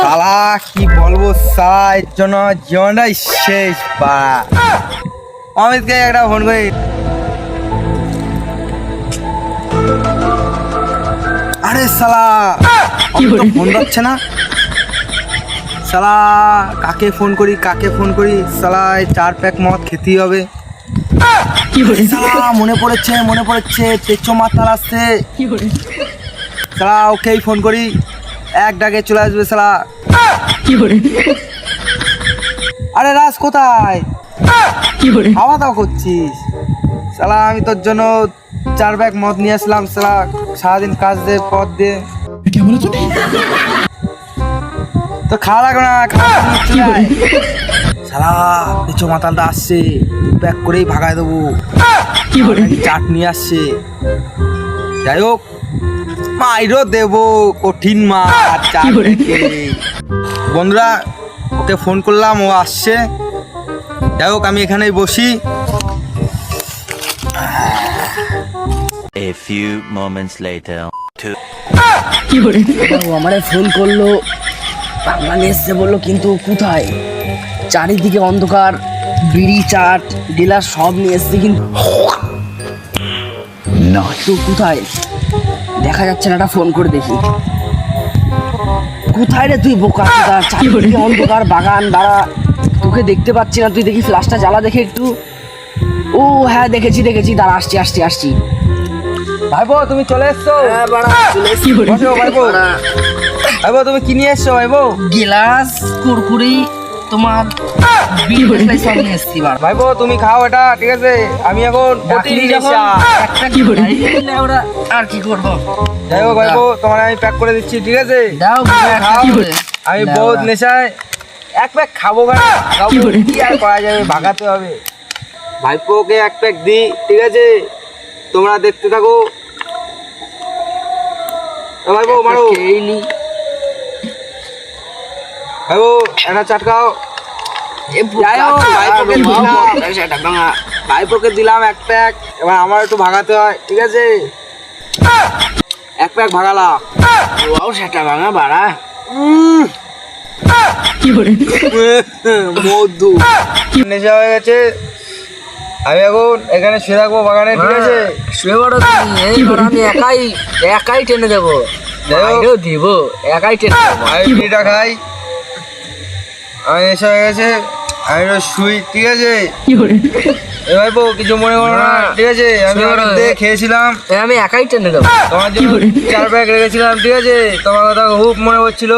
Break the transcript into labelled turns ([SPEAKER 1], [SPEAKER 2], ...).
[SPEAKER 1] শালা কি বলবো, শালা এর জন্য জীবনটাই শেষ। পাড়া অমিতকে একটা ফোন করি। আরে শালা ফোন পাচ্ছে না। শালা কাকে ফোন করি শালা 4 প্যাক মদ খেতেই হবে। শালা মনে পড়েছে তেজো মাতাল আসছে। শালা ওকেই ফোন করি, এক ডাকে চলে আসবে শালা। আরে রাজ কোথায়? খাওয়া দাওয়া করছিস? শালা আমি তোর জন্য 4 ব্যাগ মদ নিয়ে আসলাম। শালা সারাদিন কাজ দিয়ে পথ দিয়ে তো খাওয়া লাগবে না, শালা পেছো মাতালটা আসছে, 2 ব্যাগ করেই ভাগায় দেবো। চাট নিয়ে আসছে, যাই হোক মাইরও দেবো কঠিন মাছ। বন্ধুরা ওকে ফোন করলাম, ও আসছে। যাই হোক আমি এখানেই বসি।
[SPEAKER 2] A few moments later.
[SPEAKER 3] আমারে ফোন করলো, বাঙালি এসছে বললো, কিন্তু কোথায়? চারিদিকে অন্ধকার, বিড়ি চাট ডিলার সব নিয়ে এসছে, কিন্তু তো কোথায় দেখা যাচ্ছে না। একটা ফোন করে দেখি। কোথায় রে তুই বোকা? চারিদিকে অন্ধকার, বাগান, দাঁড়া, তোকে দেখতে পাচ্ছি না। তুই দেখি ফ্ল্যাশটা জ্বালা দেখে একটু। ও হ্যাঁ দেখেছি, দাঁড়া আসছি।
[SPEAKER 1] ভাইবো তুমি চলে এসছো? ভাইবো তুমি কি নিয়ে এসছো? ভাইবো
[SPEAKER 3] গিলাস, কুরকুরি, তোমার সব নিয়ে এসছি।
[SPEAKER 1] ভাইবো তুমি খাও এটা, ঠিক আছে? আমি এখন
[SPEAKER 3] আর কি করবো?
[SPEAKER 1] যাই হোক ভাইবো তোমার আমি প্যাক করে দিচ্ছি, ঠিক আছে? আমি বহুত নেশায় 1 প্যাক খাবো, কি আর করা যাবে, ভাগাতে হবে। ভাইপোকে 1 প্যাক দিই, ঠিক আছে? তোমরা দেখতে থাকো। ভাইবো মারো, ভাইবো একটা চাট খাও। ভাইপোকে দিলাম 1 প্যাক, এবার আমার একটু ভাগাতে হয়, ঠিক আছে? 1 প্যাক ভাগালাম।
[SPEAKER 3] সেটা ভাঙা বাড়া
[SPEAKER 1] মধু নেশা হয়ে গেছে। আমি এখন এখানে শুয়ে থাকবো বাগানে, ঠিক আছে?
[SPEAKER 3] শুয়ে পড়ো তুমি, আমি একাই টেনে দেবো, দিব একাই টেনে দেবো।
[SPEAKER 1] আমি বিড়িটা খাই, আমি নেশা হয়ে গেছে, আমি শুই, ঠিক আছে? ভাইবো কিছু মনে করো না, ঠিক আছে? আমি খেয়েছিলাম,
[SPEAKER 3] আমি একাই টেনে দেবো।
[SPEAKER 1] তোমার জন্য 4 প্যাক রেখেছিলাম, ঠিক আছে? তোমার কথা খুব মনে হচ্ছিল।